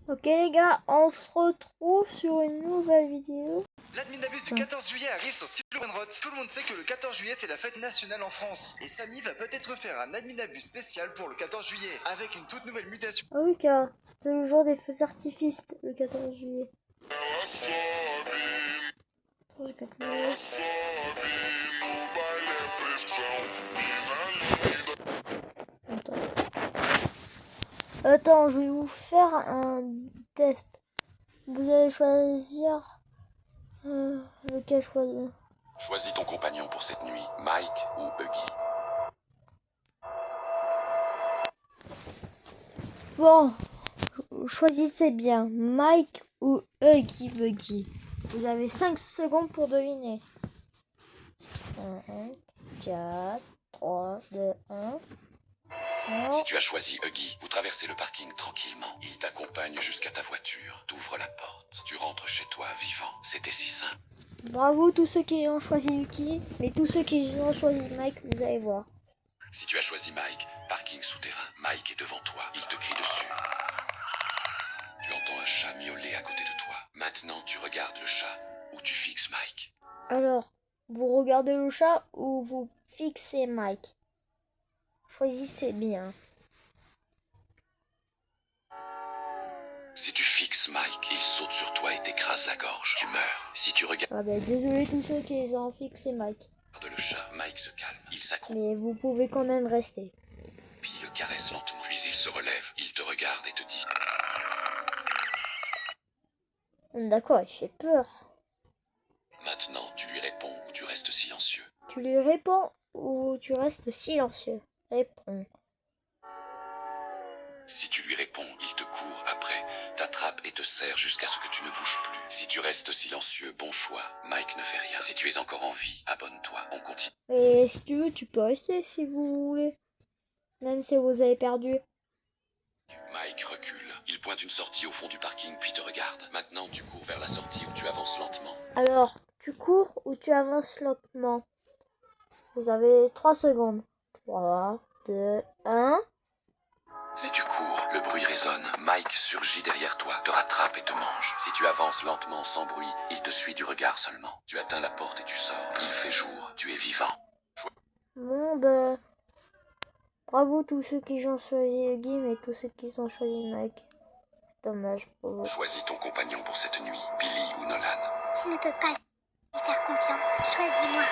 Ok les gars, on se retrouve sur une nouvelle vidéo. L'Adminabus du 14 juillet arrive sur Stylo Wenroth. Tout le monde sait que le 14 juillet c'est la fête nationale en France. Et Samy va peut-être faire un Adminabus spécial pour le 14 juillet, avec une toute nouvelle mutation. Ah oui car c'est le jour des feux artifices, le 14 juillet. Oh, j'ai pas de Attends. Attends, je vais vous faire un test. Vous allez choisir lequel choisir. Choisis ton compagnon pour cette nuit, Mike ou Huggy. Bon, choisissez bien Mike ou Huggy Wuggy. Vous avez 5 secondes pour deviner. 5, 4, 3, 2, 1. Si tu as choisi Huggy, vous traversez le parking tranquillement. Il t'accompagne jusqu'à ta voiture. T'ouvres la porte. Tu rentres chez toi vivant. C'était si simple. Bravo tous ceux qui ont choisi Lucky, mais tous ceux qui ont choisi Mike, vous allez voir. Si tu as choisi Mike, parking souterrain. Mike est devant toi. Il te crie dessus. Tu entends un chat miauler à côté de toi. Maintenant, tu regardes le chat ou tu fixes Mike. Alors, vous regardez le chat ou vous fixez Mike? Choisissez bien. Si tu fixes Mike, il saute sur toi et t'écrase la gorge. Tu meurs. Si tu regardes Ah ben, désolé tous ceux qui ont fixé Mike. le chat, Mike se calme. Il s'accroupit, Mais vous pouvez quand même rester. puis le caresse lentement. Puis il se relève. Il te regarde et te dit... D'accord, il fait peur. Maintenant, tu lui réponds ou tu restes silencieux. Tu lui réponds ou tu restes silencieux? Réponds. Si tu lui réponds, il te court après, t'attrape et te serre jusqu'à ce que tu ne bouges plus. Si tu restes silencieux, bon choix, Mike ne fait rien. Si tu es encore en vie, abonne-toi, on continue. Et si tu veux, tu peux rester si vous voulez. Même si vous avez perdu. Mike recule. Il pointe une sortie au fond du parking puis te regarde. Maintenant, tu cours vers la sortie où tu avances lentement. Alors, tu cours ou tu avances lentement? Vous avez 3 secondes. 3, 2, 1. Si tu cours, le bruit résonne. Mike surgit derrière toi, te rattrape et te mange. Si tu avances lentement, sans bruit, il te suit du regard seulement. Tu atteins la porte et tu sors. Il fait jour, tu es vivant. Bon, ben... Bravo tous ceux qui ont choisi Huggy, mais tous ceux qui ont choisi Mike. Dommage pour vous. Choisis ton compagnon pour cette nuit, Billy ou Nolan. Tu ne peux pas lui faire confiance. Choisis-moi.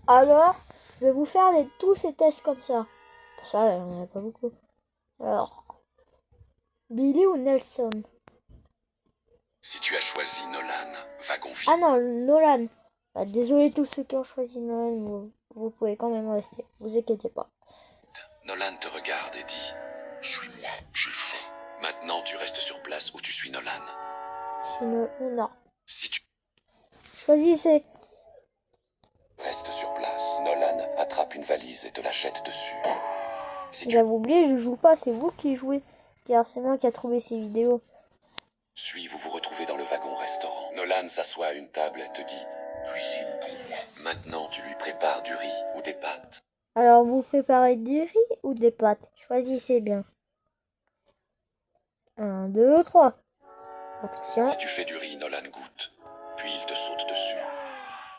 Alors, je vais vous faire tous ces tests comme ça. Pour ça, il n'y en a pas beaucoup. Alors, Billy ou Nelson? Si tu as choisi Nolan, wagon vide. Ah non, Nolan. Bah, désolé tous ceux qui ont choisi Nolan, vous pouvez quand même rester. Vous inquiétez pas. Nolan te regarde et dit « Suis-moi, j'ai faim ». Maintenant, tu restes sur place où tu suis Nolan. Sinon, non. Si tu Choisissez. restes sur place, Nolan attrape une valise et te la jette dessus. Si tu J'avais oublié, je joue pas, c'est vous qui jouez. Car c'est moi qui a trouvé ces vidéos. suis, vous vous retrouvez dans le wagon-restaurant. Nolan s'assoit à une table et te dit « Cuisine pour moi ». Maintenant, tu lui prépares du riz ou des pâtes. Alors, vous préparez du riz ou des pâtes? Choisissez bien. 1, 2, 3. Attention. Si tu fais du riz, Nolan goûte, puis il te saute dessus.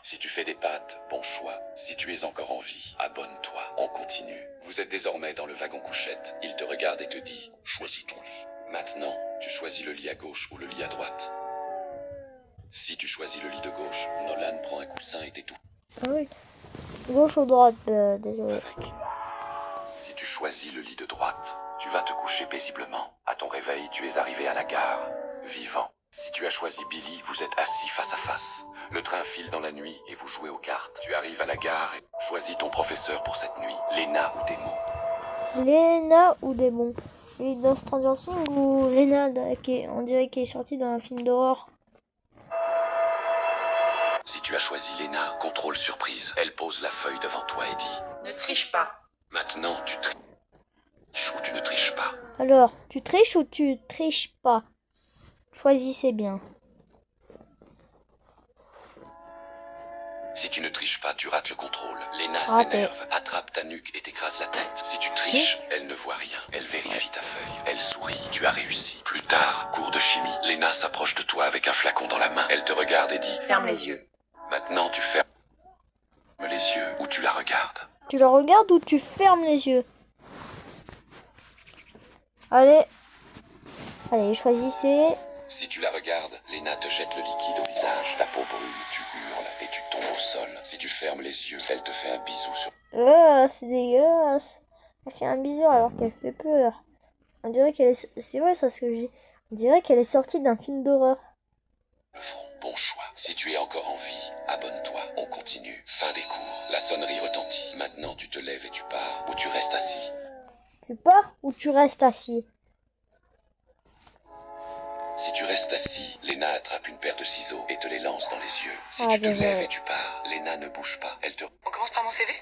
Si tu fais des pâtes, bon choix. Si tu es encore en vie, abonne-toi. On continue. Vous êtes désormais dans le wagon couchette. Il te regarde et te dit « Choisis ton lit ». Maintenant, tu choisis le lit à gauche ou le lit à droite. Si tu choisis le lit de gauche, Nolan prend un coussin et t'étouffe Ah oui. Gauche ou droite, désolé. avec. Si tu choisis le lit de droite, tu vas te coucher paisiblement. À ton réveil, tu es arrivé à la gare, vivant. Si tu as choisi Billy, vous êtes assis face à face. Le train file dans la nuit et vous jouez aux cartes. Tu arrives à la gare et choisis ton professeur pour cette nuit, Lena ou Demo. Lena ou Démon? Lui dans Stranger Things ou Lena on dirait qu'elle est sortie dans un film d'horreur? Si tu as choisi Lena, contrôle surprise. Elle pose la feuille devant toi et dit Ne triche pas. « Maintenant, tu triches ou tu ne triches pas. Alors, tu triches ou tu triches pas? Choisissez bien. Si tu ne triches pas, tu rates le contrôle. Lena Raté. s'énerve, attrape ta nuque et t'écrase la tête. Si tu triches, elle ne voit rien. Elle vérifie ta feuille. Elle sourit. tu as réussi. Plus tard, cours de chimie, Lena s'approche de toi avec un flacon dans la main. Elle te regarde et dit « Ferme les yeux. » Maintenant, tu fermes les yeux ou tu la regardes. Tu la regardes ou tu fermes les yeux? Allez. Allez, choisissez. Si tu la regardes, Lena te jette le liquide au visage. Ta peau brûle, tu hurles et tu tombes au sol. Si tu fermes les yeux, elle te fait un bisou sur C'est dégueulasse. Elle fait un bisou alors qu'elle fait peur. On dirait qu'elle est... C'est vrai ça ce que j'ai. On dirait qu'elle est sortie d'un film d'horreur. le front. Bon choix. Si tu es encore en vie, abonne-toi. On continue. Fin des cours. La sonnerie retentit. Maintenant, tu te lèves et tu pars. Ou tu restes assis. Tu pars ou tu restes assis? Si tu restes assis, Lena attrape une paire de ciseaux et te les lance dans les yeux. Si Ah, tu te désolé. lèves et tu pars, Lena ne bouge pas. Elle te... On commence par mon CV?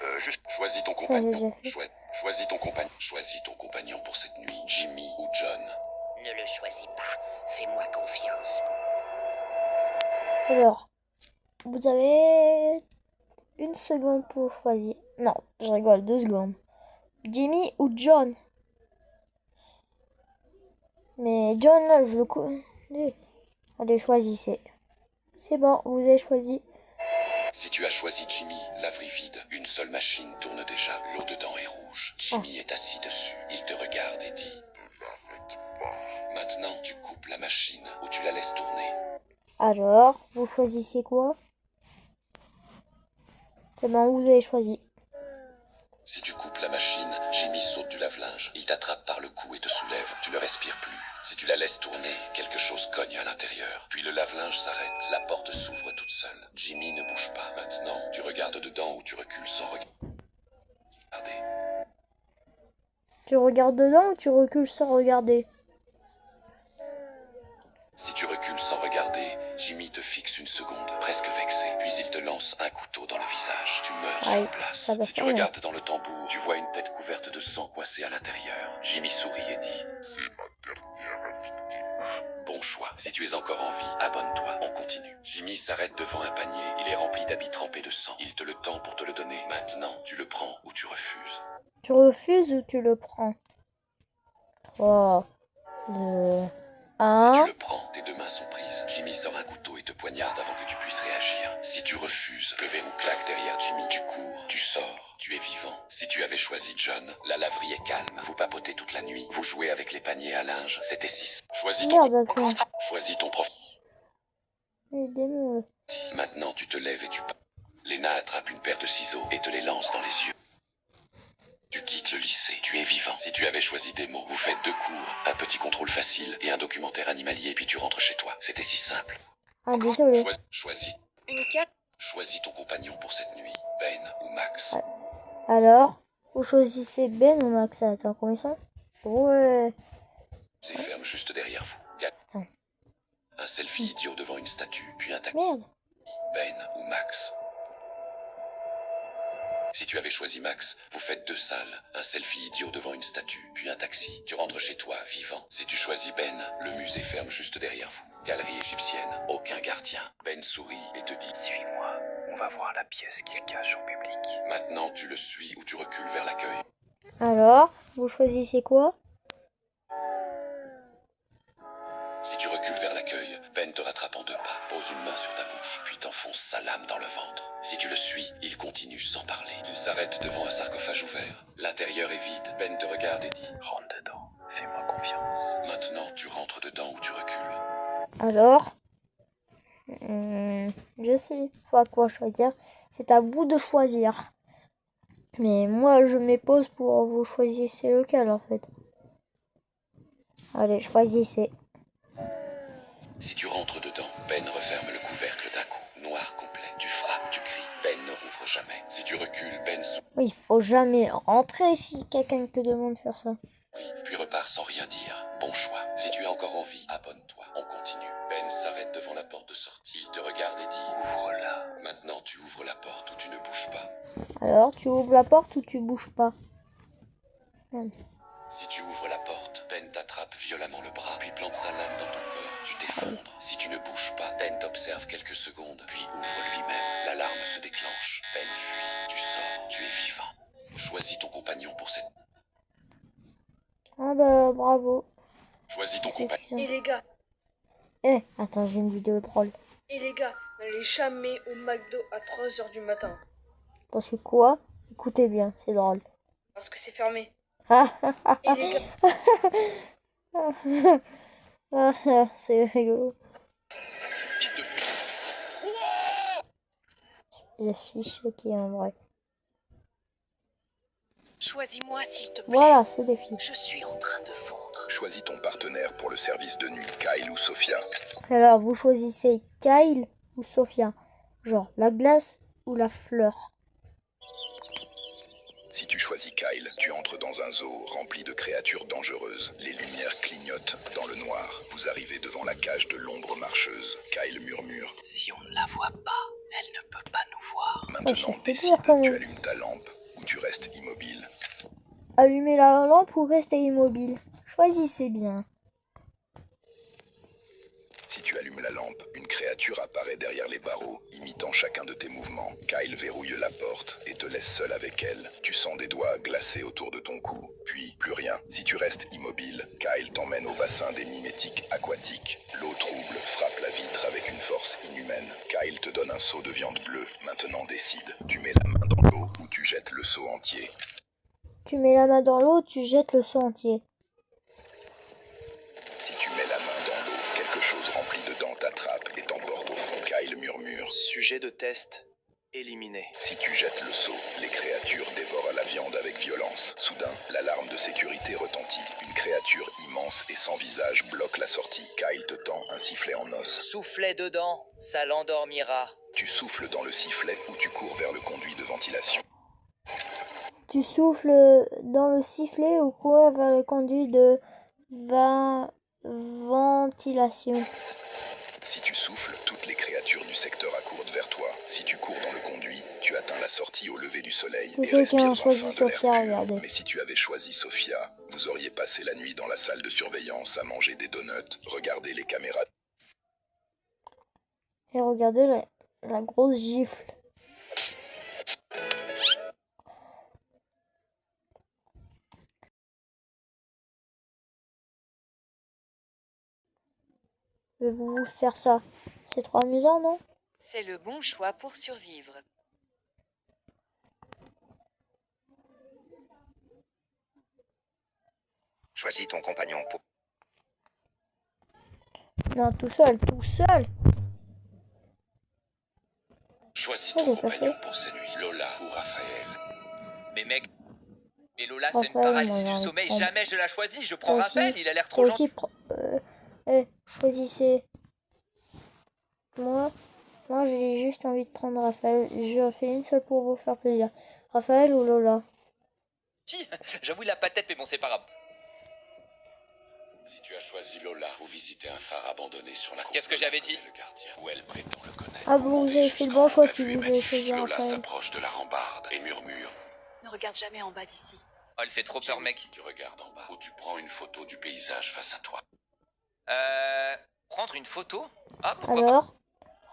Choisis ton Ça, j'ai compagnon. déjà fait. Choisis ton compagnon. Choisis ton compagnon pour cette nuit. Jimmy ou John. Ne le choisis pas. Fais-moi confiance. Alors, vous avez une seconde pour choisir. Non, je rigole, 2 secondes. Jimmy ou John? Mais John, là, je le connais. Allez, choisissez. C'est bon, vous avez choisi. Si tu as choisi Jimmy, laverie vide, une seule machine tourne déjà. L'eau dedans est rouge. Jimmy est assis dessus. Il te regarde et dit « Ne l'arrête pas ». Maintenant, tu coupes la machine ou tu la laisses tourner. Alors, vous choisissez quoi? C'est bon, vous avez choisi. Si tu coupes la machine, Jimmy saute du lave-linge. Il t'attrape par le cou et te soulève. Tu ne respires plus. Si tu la laisses tourner, quelque chose cogne à l'intérieur. Puis le lave-linge s'arrête. La porte s'ouvre toute seule. Jimmy ne bouge pas. Maintenant, tu regardes dedans ou tu recules sans regarder. Tu regardes dedans ou tu recules sans regarder? Si tu recules sans regarder, Jimmy te fixe une seconde, presque vexé. Puis il te lance un couteau dans le visage. Tu meurs Aïe, sur place. ça va Si tu faire mal. regardes dans le tambour, tu vois une tête couverte de sang coincée à l'intérieur. Jimmy sourit et dit « C'est ma dernière victime. » Bon choix. Si tu es encore en vie, abonne-toi. On continue. Jimmy s'arrête devant un panier. Il est rempli d'habits trempés de sang. Il te le tend pour te le donner. Maintenant, tu le prends ou tu refuses. Tu refuses ou tu le prends? 3, 2, Si 1. tu le prends, tes 2 mains sont prises. Jimmy sort un couteau et te poignarde avant que tu puisses réagir. Si tu refuses, le verrou claque derrière Jimmy. Tu cours, tu sors, tu es vivant. Si tu avais choisi John, la laverie est calme. Vous papotez toute la nuit. Vous jouez avec les paniers à linge. C'était 6. Choisis ton, Merde, attends. choisis ton prof. Aidez-moi. Maintenant, tu te lèves et tu pars. Lena attrape une paire de ciseaux et te les lance dans les yeux. Tu quittes le lycée, tu es vivant. Si tu avais choisi des mots, vous faites 2 cours, un petit contrôle facile et un documentaire animalier, puis tu rentres chez toi. C'était si simple. Ah, désolé. Choisis ton compagnon pour cette nuit, Ben ou Max. Alors, vous choisissez Ben ou Max? Attends, combien ils sont? Ouais. C'est ferme juste derrière vous. Ouais. Un selfie idiot devant une statue, puis un taxi. Merde. Ben ou Max. Si tu avais choisi Max, vous faites 2 salles, un selfie idiot devant une statue, puis un taxi. Tu rentres chez toi, vivant. Si tu choisis Ben, le musée ferme juste derrière vous. Galerie égyptienne, aucun gardien. Ben sourit et te dit « Suis-moi, on va voir la pièce qu'il cache au public. » Maintenant, tu le suis ou tu recules vers l'accueil. Alors, vous choisissez quoi? Si tu recules vers l'accueil, Ben te rattrape en 2 pas, pose une main sur ta bouche, puis t'enfonce sa lame dans le ventre. Si tu le suis, il continue sans parler. Il s'arrête devant un sarcophage ouvert. L'intérieur est vide. Ben te regarde et dit « Rentre dedans, fais-moi confiance. » Maintenant, tu rentres dedans ou tu recules. Alors, je sais pas quoi choisir. C'est à vous de choisir. Mais moi, je m'épose pour vous choisissez lequel en fait. Allez, choisissez. Si tu rentres dedans, Ben referme le couvercle d'un coup. Noir complet. Tu frappes, tu cries. Ben ne rouvre jamais. Si tu recules, Ben sourit, Oui, il faut jamais rentrer si quelqu'un te demande de faire ça. puis repart sans rien dire. Bon choix. Si tu es encore en vie, abonne-toi. On continue. Ben s'arrête devant la porte de sortie. Il te regarde et dit « Ouvre-la ». Maintenant, tu ouvres la porte ou tu ne bouges pas. Alors, tu ouvres la porte ou tu bouges pas? Si tu ouvres la porte, Ben t'attrape violemment le bras, puis plante sa lame dans ton corps. Tu t'effondres. Si tu ne bouges pas, Ben t'observe quelques secondes, puis ouvre lui-même. L'alarme se déclenche. Ben fuit. Tu sors. Tu es vivant. Choisis ton compagnon pour cette... Ah bah bravo. Choisis ton C'est compagnon. puissant. Et les gars, Attends, j'ai une vidéo drôle. n'allez jamais au McDo à 3 h du matin. Parce que quoi? Écoutez bien, c'est drôle. Parce que c'est fermé. Ah, Et les gars, c'est rigolo. Fils de pute. Je suis choquée en vrai. Choisis-moi s'il te plaît. Voilà ce défi. Je suis en train de fondre. Choisis ton partenaire pour le service de nuit, Kyle ou Sophia. Alors, vous choisissez Kyle ou Sophia. Genre, la glace ou la fleur. Si tu choisis Kyle, tu entres dans un zoo rempli de créatures dangereuses. Les lumières clignotent dans le noir. Vous arrivez devant la cage de l'ombre marcheuse. Kyle murmure. Si on ne la voit pas, elle ne peut pas nous voir. Maintenant, je fais décide, peur, quand tu même. allumes ta lampe ou tu restes immobile. Allumez la lampe ou restez immobile. Choisissez bien. Si tu allumes la lampe, une créature apparaît derrière les barreaux, imitant chacun de tes mouvements. Kyle verrouille la porte et te laisse seul avec elle. Tu sens des doigts glacés autour de ton cou. Puis, plus rien. Si tu restes immobile, Kyle t'emmène au bassin des mimétiques aquatiques. L'eau trouble frappe la vitre avec une force inhumaine. Kyle te donne un seau de viande bleue. Maintenant décide. Tu mets la main dans l'eau ou tu jettes le seau entier. Tu mets la main dans l'eau, tu jettes le seau entier. Si tu mets la main dans l'eau, quelque chose rempli de dents t'attrape et t'emporte au fond. Kyle murmure. Sujet de test éliminé. Si tu jettes le seau, les créatures dévorent la viande avec violence. Soudain, l'alarme de sécurité retentit. Une créature immense et sans visage bloque la sortie. Kyle te tend un sifflet en os. Soufflez dedans, ça l'endormira. Tu souffles dans le sifflet ou tu cours vers le conduit de ventilation. Tu souffles dans le sifflet ou courir vers le conduit de ventilation. Si tu souffles, toutes les créatures du secteur accourent vers toi. Si tu cours dans le conduit, tu atteins la sortie au lever du soleil C'est et ceux qui ont respires choisi enfin de l'air Sophia, pur. regardez. Mais si tu avais choisi Sophia, vous auriez passé la nuit dans la salle de surveillance à manger des donuts, regarder les caméras. Et regardez la grosse gifle. Je vais vous faire ça. C'est trop amusant, non? C'est le bon choix pour survivre. Choisis ton compagnon pour... Non, tout seul, tout seul. Choisis Oh, ton j'ai pas compagnon fait. pour ces nuits, Lola ou Raphaël. Mais mec, et Lola c'est une Raphaël, paralysie moi, du j'en sommeil, prends. jamais je la choisis, je prends Toi Raphaël, aussi, il a l'air toi trop gentil. aussi, choisissez. Moi, j'ai juste envie de prendre Raphaël. Je fais une seule pour vous faire plaisir. Raphaël ou Lola? J'avoue il a pas de tête mais bon c'est pas grave. Si tu as choisi Lola, vous visitez un phare abandonné sur la côte. Qu'est-ce que j'avais dit? Le gardien, où elle prétend le connaître. Ah bon, vous avez fait le bon choix si vous avez choisi Lola Raphaël. s'approche de la rambarde et murmure. Ne regarde jamais en bas d'ici. Oh elle fait trop peur mec. Tu regardes en bas, où tu prends une photo du paysage face à toi. Prendre une photo? Ah pourquoi Alors,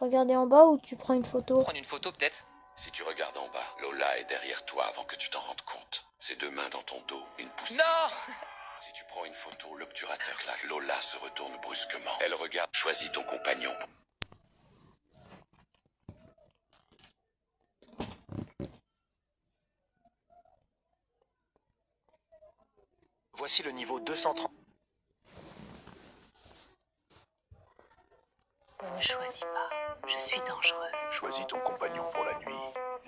regardez en bas ou tu prends une pas photo. prendre une photo peut-être? Si tu regardes en bas, Lola est derrière toi avant que tu t'en rendes compte. Ses deux mains dans ton dos, une poussée. Non! Si tu prends une photo, l'obturateur claque. Lola se retourne brusquement. Elle regarde. Choisis ton compagnon. Voici le niveau 230. Ne me choisis pas, je suis dangereux. Choisis ton compagnon pour la nuit,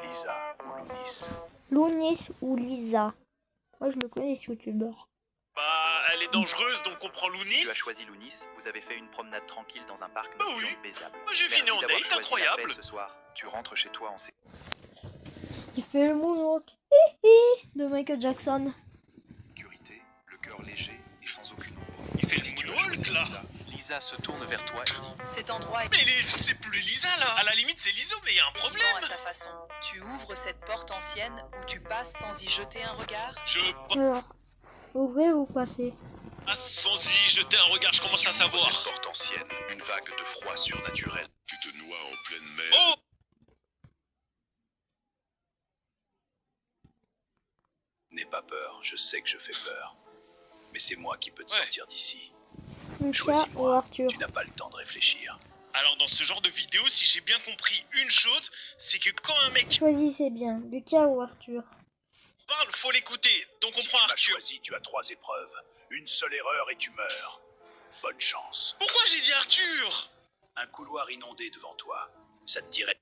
Lisa ou Lounis. Lounis ou Lisa? Moi, je le connais, ce youtubeur. Bah, elle est dangereuse, donc on prend Si Lounis. tu as choisi Lounis, vous avez fait une promenade tranquille dans un parc Bah nocturne oui. paisible. Moi, j'ai Merci fini en d'avoir date, choisi incroyable. la paix ce soir. Tu rentres chez toi en Il fait le moonwalk de Michael Jackson. sécurité, le cœur léger et sans aucune ombre. Il fait Si le tu as moonwalk, choisi là. Lisa se tourne vers toi et dit Cet endroit est Mais c'est plus Lisa, là. À la limite, c'est Liso, mais il y a un vivant problème. à sa façon. Tu ouvres cette porte ancienne où tu passes sans y jeter un regard. Je Alors, ouvrez ou passez? passe sans y jeter un regard, je commence à Cette savoir. porte ancienne, une vague de froid surnaturel. Tu te noies en pleine mer. Oh! N'aie pas peur, je sais que je fais peur. Mais c'est moi qui peux te Ouais. sortir d'ici. Lucas ou Choisis-moi. Arthur? Tu n'as pas le temps de réfléchir. Alors dans ce genre de vidéo, si j'ai bien compris une chose, c'est que quand un mec Choisissez bien, Lucas ou Arthur. parle, faut l'écouter. Donc on Si prend tu m'as Arthur. choisi, tu as 3 épreuves. Une seule erreur et tu meurs. Bonne chance. Pourquoi j'ai dit Arthur? Un couloir inondé devant toi. Ça te dirait...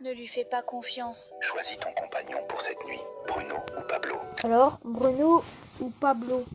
Ne lui fais pas confiance. Choisis ton compagnon pour cette nuit. Bruno ou Pablo? Alors, Bruno ou Pablo?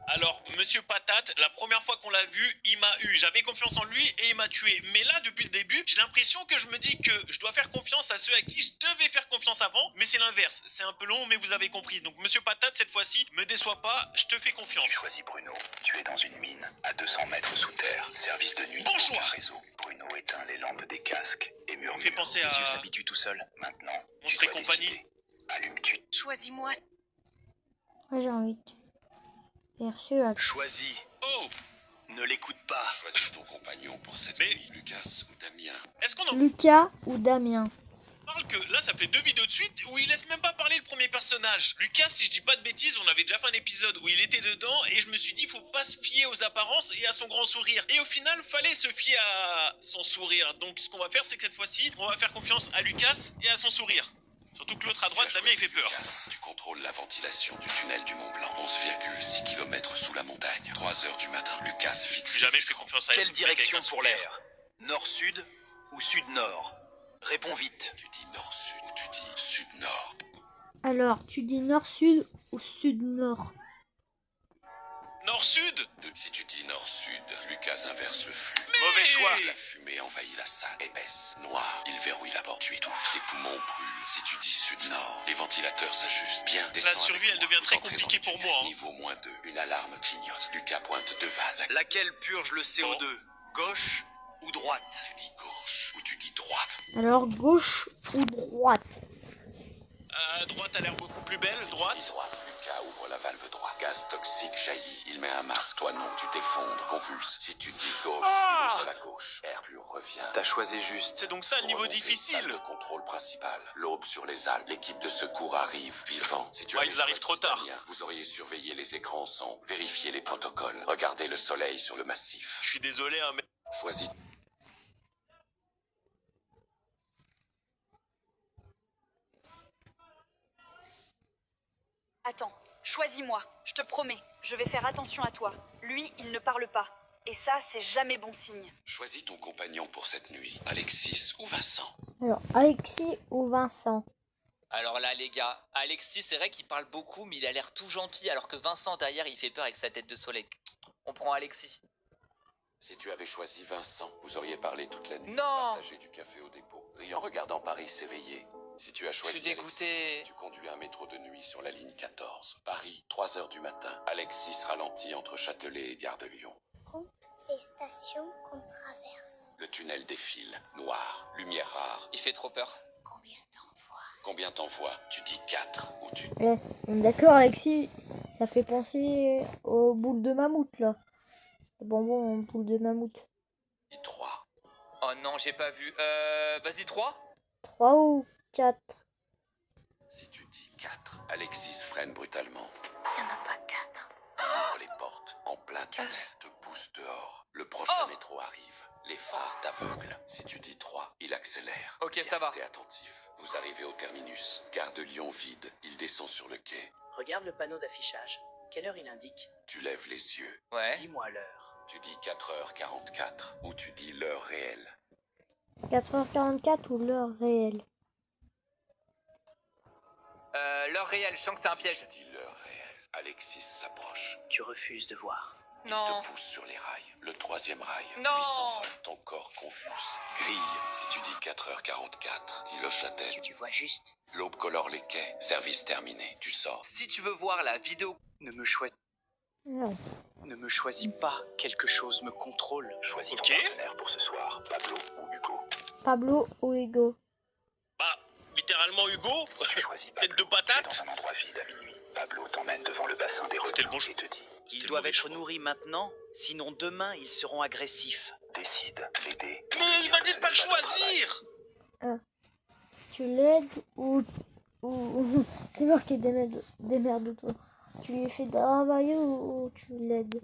Alors, Monsieur Patate, la première fois qu'on l'a vu, il m'a eu. J'avais confiance en lui et il m'a tué. Mais là, depuis le début, j'ai l'impression que je me dis que je dois faire confiance à ceux à qui je devais faire confiance avant. Mais c'est l'inverse. C'est un peu long, mais vous avez compris. Donc, Monsieur Patate, cette fois-ci, me déçois pas, je te fais confiance. Tu choisis Bruno. Tu es dans une mine, à 200 mètres sous terre. Service de nuit. Bon choix. Aucun réseau. Bruno éteint les lampes des casques et murmure. fait penser à- Les yeux s'habituent tout seuls. Maintenant, On tu serait dois compagnie. décider. Allumes-tu? Choisis-moi. Ouais, j'ai envie. Bien sûr. Choisis. Oh, Ne l'écoute pas. Choisis ton compagnon pour cette Mais- nuit, Lucas ou Damien. est-ce qu'on en Lucas ou Damien? parle que là, ça fait 2 vidéos de suite où il laisse même pas parler le premier personnage. Lucas, si je dis pas de bêtises, on avait déjà fait un épisode où il était dedans et je me suis dit, faut pas se fier aux apparences et à son grand sourire. Et au final, fallait se fier à son sourire. Donc, ce qu'on va faire, c'est que cette fois-ci, on va faire confiance à Lucas et à son sourire. Surtout que l'autre à droite, Tu as Damien, il choisi fait peur. Lucas. Tu contrôles la ventilation du tunnel du Mont Blanc. 11,6 km sous la montagne. 3 heures du matin. Lucas fixe. Plus les jamais je fais écrans. confiance à Quelle elle. direction pour l'air? Nord-sud ou sud-nord? Réponds vite. Tu dis nord-sud ou tu dis sud-nord. Alors, tu dis nord-sud ou sud-nord? Nord-sud. Si tu dis nord-sud, Lucas inverse le flux. Mauvais choix. La fumée envahit la salle. Épaisse, noire. Il verrouille la porte. Tu étouffes. Tes poumons brûlent. Si tu dis sud-nord, les ventilateurs s'ajustent bien. Descends La survie, avec elle moi. devient Vous très entrez compliquée dans le pour tunnel. moi, hein. Niveau -2. Une alarme clignote. Lucas pointe devant. Laquelle purge le CO2? Gauche ou droite? Tu dis gauche ou tu dis droite. Alors, gauche ou droite? Droite a l'air beaucoup plus belle. Si tu dis Droite. droite, Lucas ouvre la valve droite. Gaz toxique jaillit. Il met un masque. Toi non, tu t'effondres. Convulse. Si tu dis gauche, Ah il ouvre la gauche. Air pur revient. T'as choisi juste. C'est donc ça le Pour niveau remonter, difficile. salle de contrôle principal. L'aube sur les Alpes. L'équipe de secours arrive. Vivant. Si tu Ouais, avais ils arrivent choisi trop tard. Damien, vous auriez surveillé les écrans ensemble. Vérifié les protocoles. Regardez le soleil sur le massif. Je suis désolé, hein, mais Choisis. Attends, choisis-moi. Je te promets, je vais faire attention à toi. Lui, il ne parle pas. Et ça, c'est jamais bon signe. Choisis ton compagnon pour cette nuit. Alexis ou Vincent. Alors, Alexis ou Vincent? Alors là, les gars, Alexis, c'est vrai qu'il parle beaucoup, mais il a l'air tout gentil, alors que Vincent, derrière, il fait peur avec sa tête de soleil. On prend Alexis. Si tu avais choisi Vincent, vous auriez parlé toute la nuit. Non. Partagé du café au dépôt. Et en regardant Paris s'éveiller. Si tu as choisi suis dégoûté. Alexis, tu conduis un métro de nuit sur la ligne 14. Paris, 3 heures du matin. Alexis ralentit entre Châtelet et Gare de Lyon. Compte les stations qu'on traverse. Le tunnel défile. Noir. Lumière rare. Il fait trop peur. Combien t'envoies? Combien t'envoies? Tu dis 4 ou tu... D'accord, Alexis. Ça fait penser aux boules de mammouth, là. Les bonbons en boules de mammouth. dis 3. Oh non, j'ai pas vu. Vas-y, 3. 3 ou 4? Si tu dis 4, Alexis freine brutalement. Il n'y en a pas 4. Ouvre les portes en plein tunnel, te pousse dehors. Le prochain métro arrive. Les phares t'aveuglent. Si tu dis 3, il accélère. Ok, Bien, ça va. T'es attentif. Vous arrivez au terminus. Gare de Lyon vide. Il descend sur le quai. Regarde le panneau d'affichage. Quelle heure il indique? Tu lèves les yeux. Ouais. Dis-moi l'heure. Tu dis 4h44 ou tu dis l'heure réelle. 4h44 ou l'heure réelle? L'heure réelle, je sens que c'est un Si piège. tu dis l'heure réelle, Alexis s'approche. Tu refuses de voir. Il Non. te pousse sur les rails. Le troisième rail. Non. Lui s'envole. Ton corps convulse. Grille. Si tu dis 4h44, il hoche la tête. Tu vois juste. L'aube colore les quais. Service terminé. Tu sors. Si tu veux voir la vidéo... Ne me choisis. Non. Ne me choisis pas. Quelque chose me contrôle. Choisis Ok. ton partenaire pour ce soir. Pablo ou Hugo. Pablo ou Hugo? Bah, littéralement Hugo. Tête de patate. Dans un endroit vide à minuit, Pablo t'emmène devant le bassin des requins et te dit Ils doivent être nourris maintenant, sinon demain ils seront agressifs. décide, l'aider. Mais il m'a dit de pas le choisir. Tu l'aides ou c'est marqué démerde-toi. Tu lui fais travailler ou tu l'aides?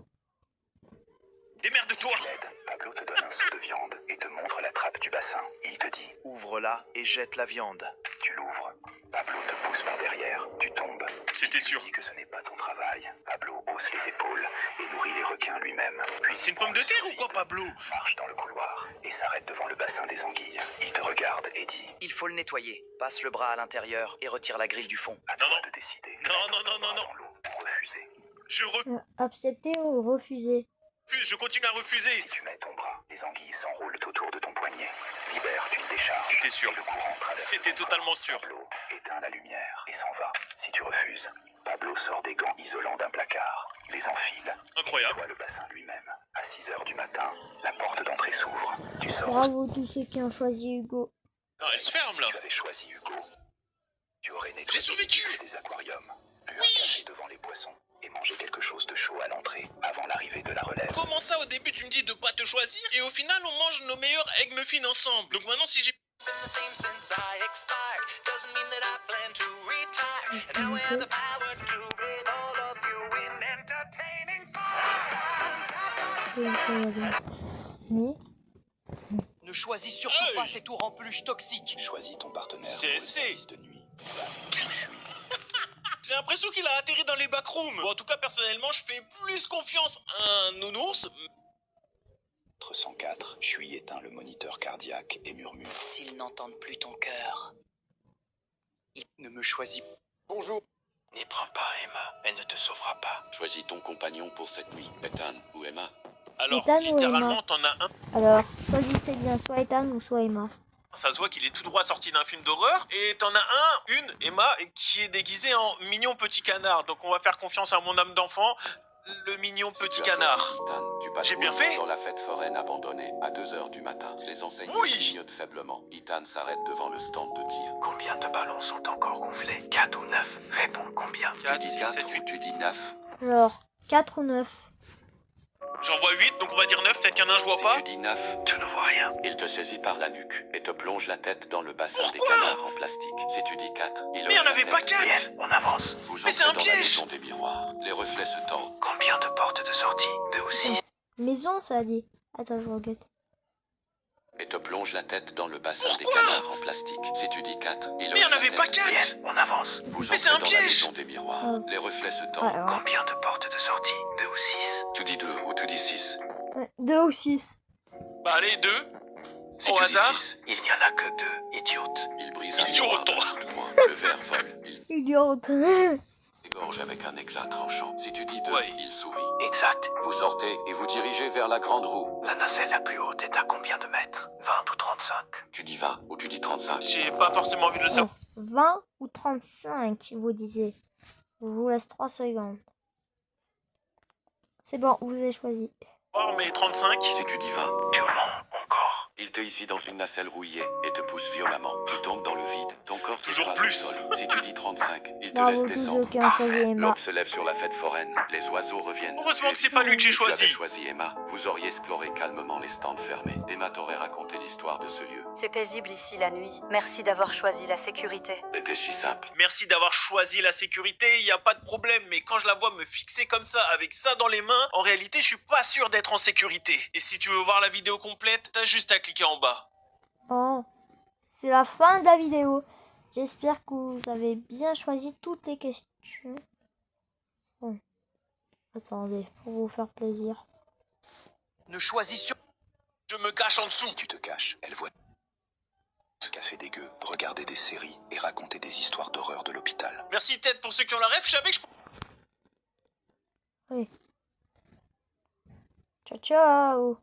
Démerde-toi. Pablo te donne un seau de viande et te montre la trappe du bassin. Il te dit Ouvre-la et jette la viande. tu l'ouvres. Pablo te pousse par derrière. Tu tombes. C'était sûr. Il dit que ce n'est pas ton travail. Pablo hausse les épaules et nourrit les requins lui-même. Puis C'est une pomme de terre ou quoi, Pablo? marche dans le couloir et s'arrête devant le bassin des anguilles. Il te regarde et dit Il faut le nettoyer. Passe le bras à l'intérieur et retire la grille du fond. à toi de décider. Non. Dans l'eau ou refuser. Je refuse, Accepter ou refuser? je continue à refuser. Si tu mets ton bras, les anguilles s'enroulent autour de ton poignet. Libère une décharge. C'était sûr. Et le courant traverse C'était ton bras. totalement sûr. Pablo éteint la lumière et s'en va. Si tu refuses, Pablo sort des gants isolants d'un placard, les enfile. Incroyable. Nettoie le bassin lui-même. À 6 h du matin, la porte d'entrée s'ouvre. Tu sors. Bravo tous ceux qui ont choisi Hugo. Non, elle se ferme là. Tu avais choisi Hugo. Tu aurais nettoyé J'ai survécu. des aquariums, bu un café devant les poissons et mangé quelque chose de chaud à l'entrée avant l'arrivée de la relève. Comment ça au début tu me dis de pas te choisir et au final on mange nos meilleurs egg muffins ensemble. Donc maintenant si j'ai Oui. Ne choisis surtout pas ces tours en peluche toxiques. Choisis ton partenaire C'est pour le essai. service de nuit. J'ai l'impression qu'il a atterri dans les backrooms. Bon, en tout cas personnellement je fais plus confiance à un nounours. 104, Chui éteint le moniteur cardiaque et murmure. S'ils n'entendent plus ton cœur, il ne me choisit pas. Bonjour. N'y prends pas Emma, elle ne te sauvera pas. Choisis ton compagnon pour cette nuit, Ethan ou Emma. Alors Ethan ou littéralement Emma? t'en as un. Alors, choisissez bien soit Ethan ou soit Emma. Ça se voit qu'il est tout droit sorti d'un film d'horreur. Et t'en as une, Emma, qui est déguisée en mignon petit canard. Donc on va faire confiance à mon âme d'enfant, le mignon petit canard. J'ai bien fait. Dans la fête foraine abandonnée, à 2 h du matin, les enseignants clignotent faiblement. Ethan s'arrête devant le stand de tir. Combien de ballons sont encore gonflés? 4 ou 9? Réponds combien? Tu dis 4 ou tu dis 9? Alors, 4 ou 9? J'en vois 8, donc on va dire 9, peut-être qu'il y en a un, je vois pas. Si tu dis 9, Tu ne vois rien. il te saisit par la nuque et te plonge la tête dans le bassin des canards en plastique. Si tu dis 4, il Mais il y en hoche la avait pas tête. 4. On avance. Vous Mais c'est entrez un dans la piège. maison des miroirs. Les reflets se tordent. Combien de portes de sortie? 2 ou 6? Maison, ça a dit. Attends, je regarde. Et te plonge la tête dans le bassin des canards en plastique. Si tu dis 4, il Mais il y hoche en la avait tête. pas 4. On avance. Vous Mais c'est entrez un dans la piège. maison des miroirs. Ah. Les reflets se Ouais, tordent. ouais. Combien de portes de sortie? 2 ou 6? Tu dis 2 ou tu dis 6. Ouais, 2 ou 6? Bah allez, 2. Si Au tu dis hasard. 6, Il n'y en a que 2, idiote. il brise un Idiot, miroir toi. d'un coup de poing. Le verre vole. Il Idiote. égorge avec un éclat tranchant. Si tu dis 2, Ouais. il sourit. Exact. Vous sortez et vous dirigez vers la grande roue. La nacelle la plus haute est à combien de mètres? 20 ou 35? Tu dis 20 ou tu dis 35. J'ai pas forcément envie de le savoir. 20 ou 35, vous disiez. Je vous laisse 3 secondes. C'est bon, vous avez choisi. Mais 35. Si tu dis 20, Tu mens encore. il te hissit dans une nacelle rouillée et te pousse violemment. Tu tombes dans le vide. Ton corps Toujours s'écrase au plus. sol. Si tu dis 35, il te Bravo laisse tous ceux descendre. qui ont choisi Emma. L'aube se lève sur la fête foraine. Les oiseaux reviennent. Heureusement Tu que es c'est pas vivant. lui que j'ai Si tu avais choisi. choisi Emma, vous auriez exploré calmement les stands fermés. Emma t'aurait raconté l'histoire de ce lieu. C'est paisible ici la nuit. Merci d'avoir choisi la sécurité. C'était si simple. Merci d'avoir choisi la sécurité, y a pas de problème, mais quand je la vois me fixer comme ça, avec ça dans les mains, en réalité, je suis pas sûr d'être en sécurité. Et si tu veux voir la vidéo complète, t'as juste à cliquer en bas. Bon, c'est la fin de la vidéo. J'espère que vous avez bien choisi toutes les questions. Bon. Attendez, pour vous faire plaisir. Ne choisis sur... Je me cache en dessous. Si tu te caches, elle voit ce café dégueu, regarder des séries et raconter des histoires d'horreur de l'hôpital. Merci Ted pour ceux qui ont la ref, je savais que je... Oui. Ciao, ciao.